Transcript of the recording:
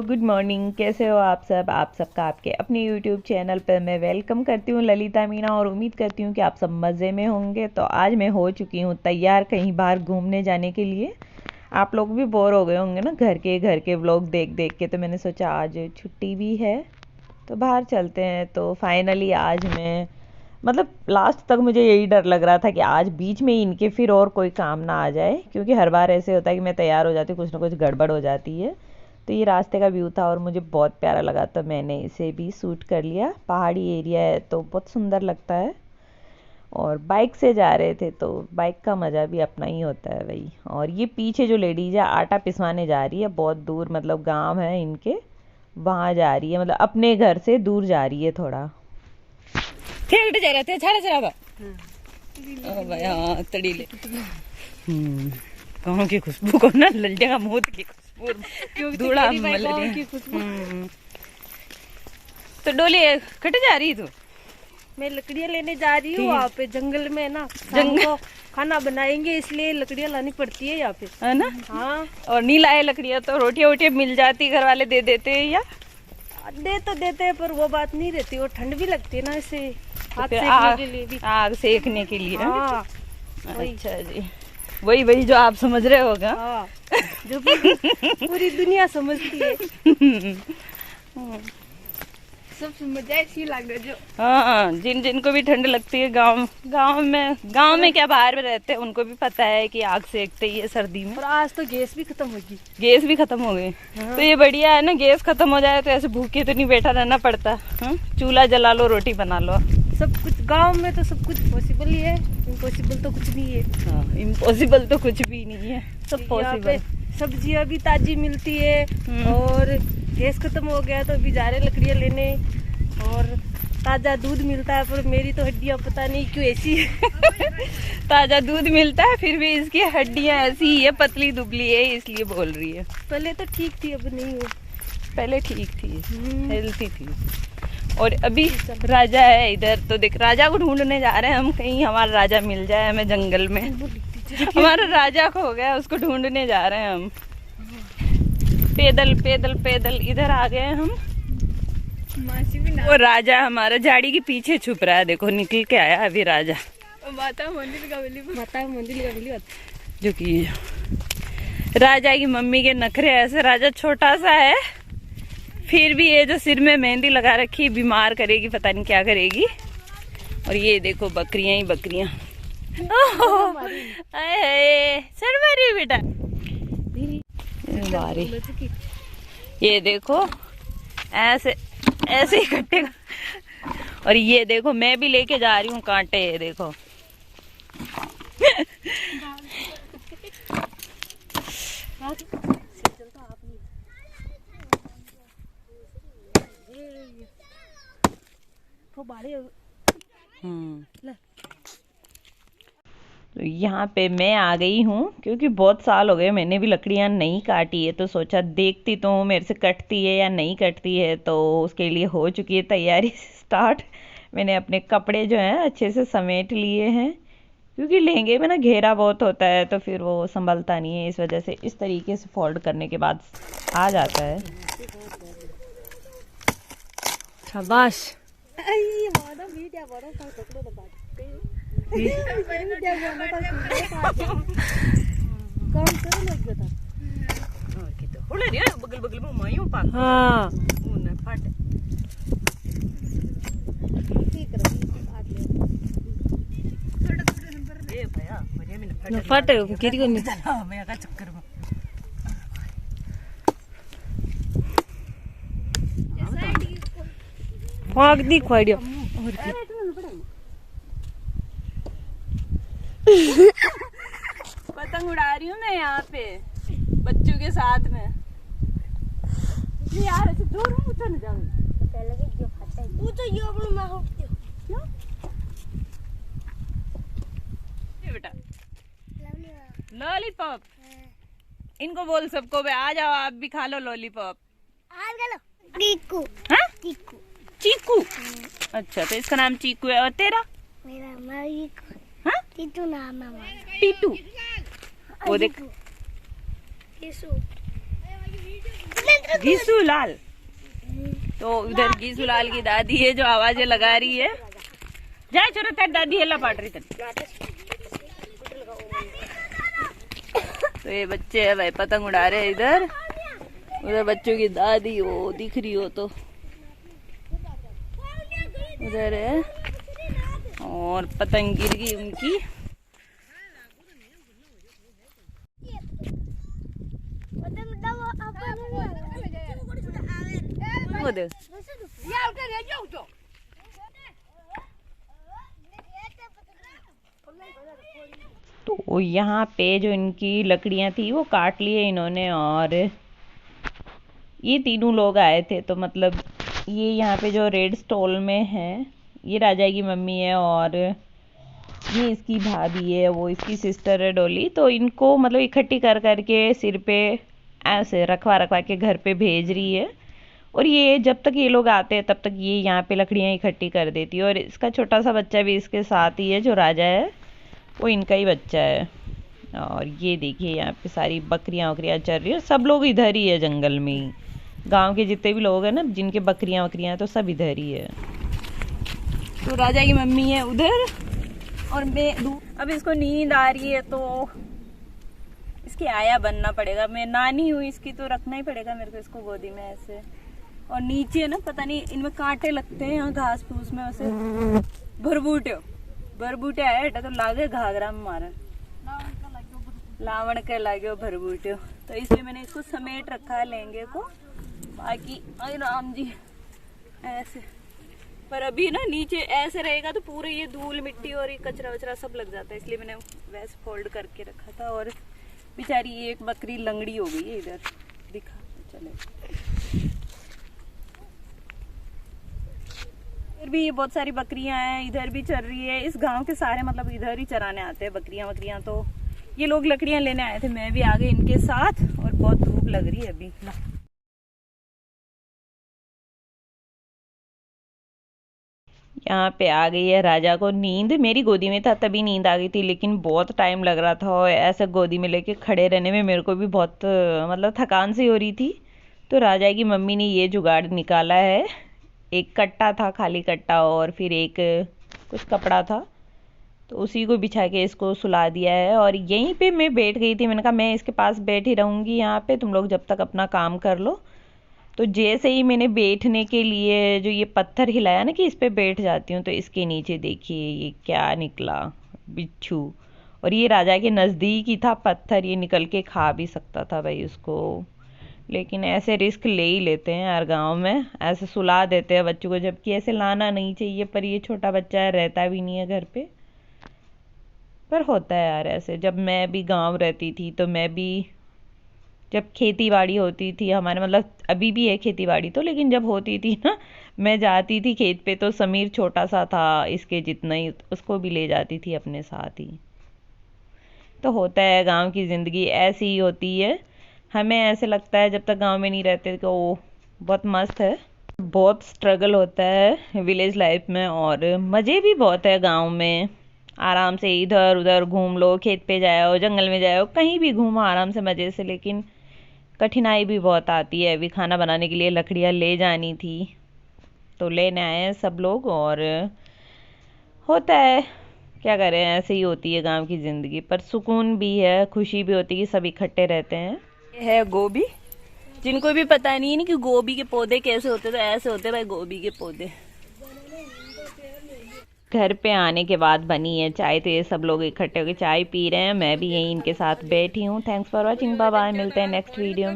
Good morning. कैसे हो आप सब? आप सबका आपके अपने यूट्यूब चैनल पर मैं वेलकम करती हूँ, ललिता मीना, और उम्मीद करती हूँ कि आप सब मज़े में होंगे। तो आज मैं हो चुकी हूँ तैयार कहीं बाहर घूमने जाने के लिए। आप लोग भी बोर हो गए होंगे ना घर के व्लॉग देख देख के, तो मैंने सोचा आज छुट्टी भी है तो बाहर चलते हैं। तो फाइनली आज मैं लास्ट तक मुझे यही डर लग रहा था कि आज बीच में इनके फिर और कोई काम ना आ जाए, क्योंकि हर बार ऐसे होता है कि मैं तैयार हो जाती हूँ, कुछ ना कुछ गड़बड़ हो जाती है। तो ये रास्ते का व्यू था और मुझे बहुत प्यारा लगा, तो मैंने इसे भी शूट कर लिया। पहाड़ी एरिया है तो बहुत सुंदर लगता है, और बाइक से जा रहे थे तो बाइक का मज़ा भी अपना ही होता है भाई। और ये पीछे जो लेडीज है आटा पिसवाने जा रही है, बहुत दूर, गांव है इनके, वहाँ जा रही है, अपने घर से दूर जा रही है थोड़ा। जा रहे थे झाड़ा चरावा हाँ तड़ीले गाँव की खुशबू को ना ललटेगा मोद की खुशबू धूड़ा की खुशबू। तो डोली कट जा रही तू? मैं लकड़ियाँ लेने जा रही हूँ वहाँ पे जंगल में ना, जंगल खाना बनाएंगे इसलिए लकड़ियाँ लानी पड़ती है यहाँ पे, है ना? हाँ। और नहीं लाए लकड़ियाँ तो रोटियाँ वोटियाँ मिल जाती, घर वाले दे देते हैं या दे तो देते हैं, पर वो बात नहीं रहती, और ठंड भी लगती है ना इसे हाथ तो सेकने के लिए भी। आग सेकने के लिए। हाँ अच्छा जी, वही जो आप समझ रहे होगा। हाँ, जो पूरी दुनिया समझती है। सब मजा ऐसी लग रहा जो हाँ, जिनको भी ठंड लगती है गांव में क्या बाहर में रहते हैं, उनको भी पता है कि आग सेकते ही है सर्दी में। और आज तो गैस भी खत्म होगी। गैस भी खत्म हो गई। हाँ। तो ये बढ़िया है ना, गैस खत्म हो जाए तो ऐसे भूखे तो नहीं बैठा रहना पड़ता। चूल्हा जला लो, रोटी बना लो। सब कुछ गांव में तो सब कुछ पॉसिबल ही है, इम्पॉसिबल तो कुछ नहीं है। हाँ, इम्पॉसिबल तो कुछ भी नहीं है, सब पॉसिबल। सब्जियां भी ताजी मिलती है, और गैस खत्म हो गया तो अभी जा रहे लकड़ियाँ लेने, और ताजा दूध मिलता है, पर मेरी तो हड्डियां पता नहीं क्यों ऐसी है। ताजा दूध मिलता है फिर भी इसकी हड्डियां ऐसी ही है, पतली दुबली है, इसलिए बोल रही है। पहले तो ठीक थी, अब नहीं है। पहले ठीक थी, हेल्थी थी। और अभी राजा है इधर, तो देख राजा को ढूंढने जा रहे हैं हम, कहीं हमारा राजा मिल जाए हमें जंगल में। हमारा राजा खो गया, उसको ढूंढने जा रहे हैं हम। पैदल इधर आ गए हम। वो राजा हमारा झाड़ी के पीछे छुप रहा है, देखो निकल के आया अभी राजा। माता मंदिर का बली जो कि राजा की मम्मी के नखरे ऐसे, राजा छोटा सा है फिर भी ये जो सिर में मेहंदी लगा रखी है, बीमार करेगी, पता नहीं क्या करेगी। और ये देखो बकरियां ही बकरियां। शर्मा रही बेटा, ये देखो ऐसे ही कटेगा। और ये देखो मैं भी लेके जा रही हूँ कांटे, ये देखो। तो यहाँ पे मैं आ गई हूँ, क्योंकि बहुत साल हो गए मैंने भी लकड़ियाँ नहीं काटी है, तो सोचा देखती तो हूँ मेरे से कटती है या नहीं कटती है। तो उसके लिए हो चुकी है तैयारी स्टार्ट। मैंने अपने कपड़े जो हैं अच्छे से समेट लिए हैं, क्योंकि लहंगे में ना घेरा बहुत होता है तो फिर वो संभलता नहीं है, इस वजह से इस तरीके से फोल्ड करने के बाद आ जाता है। शाबाश। बगल में मायूं पाक। हाँ फट फट गिर गई मैं का चक्कर में। फाग दी खोड़ियो। पतंग उड़ा रही हूँ मैं यहाँ पे बच्चों के साथ में। यार ऐसे जोर में ऊंचा न जाऊँ। पहले के जो फटा है वो तो यो अपना मैं होती हूँ क्यों? ये बेटा लॉलीपॉप, इनको बोल सबको बे आ जाओ आप भी खा लो लॉलीपॉप। आ गलो चीकू। हाँ चीकू। चीकू। अच्छा तो इसका नाम चीकू है, और तेरा? मेरा नाम हाँ टीटू नाम है। टीटू। वो देख यीशु गीसूलाल। तो उधर गीसूलाल की दादी है जो आवाजें लगा रही है। जाए छोरा तेरी दादी हेला पाट रही थी। तो ये बच्चे है भाई पतंग उड़ा रहे हैं इधर। उधर बच्चों की दादी वो दिख रही हो तो उधर है और पतंग गिर गई उनकी। वो देख तो यहाँ पे जो इनकी लकड़ियाँ थी वो काट लिए इन्होंने और ये तीनों लोग आए थे। तो मतलब ये यहाँ पे जो रेड स्टॉल में है ये राजा की मम्मी है और ये इसकी भाभी है, वो इसकी सिस्टर है डोली। तो इनको मतलब इकट्ठी कर करके सिर पे ऐसे रखवा रखवा के घर पे भेज रही है। और ये जब तक ये लोग आते हैं तब तक ये यहाँ पे लकड़ियाँ इकट्ठी कर देती है। और इसका छोटा सा बच्चा भी इसके साथ ही है, जो राजा है वो इनका ही बच्चा है। और ये देखिए यहाँ पे सारी बकरियाँ वकरियाँ चल रही है। सब लोग इधर ही है जंगल में ही, गांव के जितने भी लोग हैं ना जिनके बकरियाँ वकरियाँ हैं तो सब इधर ही है। तो राजा की मम्मी है उधर और मैं अब इसको नींद आ रही है तो इसकी आया बनना पड़ेगा। मैं नानी हूँ इसकी तो रखना ही पड़ेगा मेरे को इसको गोदी में ऐसे। और नीचे ना पता नहीं इनमें कांटे लगते हैं यहाँ घास फूस में वैसे। भरबूटे आया हटा तो लागे घाघरा में मारा लावण के लागे भरबूटे। तो इसलिए मैंने इसको समेट रखा है लहंगे को। बाकी अरे राम जी ऐसे पर अभी ना नीचे ऐसे रहेगा तो पूरे ये धूल मिट्टी और ये कचरा वचरा सब लग जाता है, इसलिए मैंने वैसे फोल्ड करके रखा था। और बेचारी ये एक बकरी लंगड़ी हो गई है इधर दिखा चले। इधर भी ये बहुत सारी बकरियां हैं, इधर भी चल रही है। इस गांव के सारे मतलब इधर ही चराने आते हैं बकरियां वकरियां। तो ये लोग लकड़ियां लेने आए थे, मैं भी आ गई इनके साथ। और बहुत धूप लग रही है अभी। यहाँ पे आ गई है राजा को नींद। मेरी गोदी में था तभी नींद आ गई थी, लेकिन बहुत टाइम लग रहा था और ऐसे गोदी में लेके खड़े रहने में मेरे को भी बहुत मतलब थकान सी हो रही थी। तो राजा की मम्मी ने ये जुगाड़ निकाला है। एक कट्टा था, खाली कट्टा, और फिर एक कुछ कपड़ा था, तो उसी को बिछा के इसको सुला दिया है। और यहीं पे मैं बैठ गई थी। मैंने कहा मैं इसके पास बैठी रहूँगी यहाँ पे, तुम लोग जब तक अपना काम कर लो। तो जैसे ही मैंने बैठने के लिए जो ये पत्थर हिलाया ना कि इस पे बैठ जाती हूँ, तो इसके नीचे देखिए ये क्या निकला, बिच्छू। और ये राजा के नज़दीक ही था पत्थर, ये निकल के खा भी सकता था भाई उसको। लेकिन ऐसे रिस्क ले ही लेते हैं यार गांव में, ऐसे सुला देते हैं बच्चों को, जबकि ऐसे लाना नहीं चाहिए। पर ये छोटा बच्चा है, रहता भी नहीं है घर पे। पर होता है यार ऐसे। जब मैं भी गांव रहती थी तो मैं भी, जब खेती बाड़ी होती थी हमारे, मतलब अभी भी है खेती बाड़ी तो, लेकिन जब होती थी ना मैं जाती थी खेत पे, तो समीर छोटा सा था इसके जितना ही, उसको भी ले जाती थी अपने साथ ही। तो होता है, गांव की ज़िंदगी ऐसी ही होती है। हमें ऐसे लगता है जब तक गांव में नहीं रहते कि ओ बहुत मस्त है। बहुत स्ट्रगल होता है विलेज लाइफ में, और मज़े भी बहुत है गांव में। आराम से इधर उधर घूम लो, खेत पे जाओ, जंगल में जाओ, कहीं भी घूमो आराम से मज़े से। लेकिन कठिनाई भी बहुत आती है। अभी खाना बनाने के लिए लकड़ियाँ ले जानी थी तो लेने आए हैं सब लोग। और होता है, क्या करें, ऐसे ही होती है गांव की ज़िंदगी। पर सुकून भी है, खुशी भी होती है कि सब इकट्ठे रहते हैं। ये है गोभी, जिनको भी पता नहीं है ना कि गोभी के पौधे कैसे होते, तो ऐसे होते भाई गोभी के पौधे। घर पे आने के बाद बनी है चाय, तो ये सब लोग इकट्ठे होकर चाय पी रहे हैं। मैं भी यहीं इनके साथ बैठी हूँ। Thanks for watching, bye bye. मिलते हैं नेक्स्ट वीडियो में।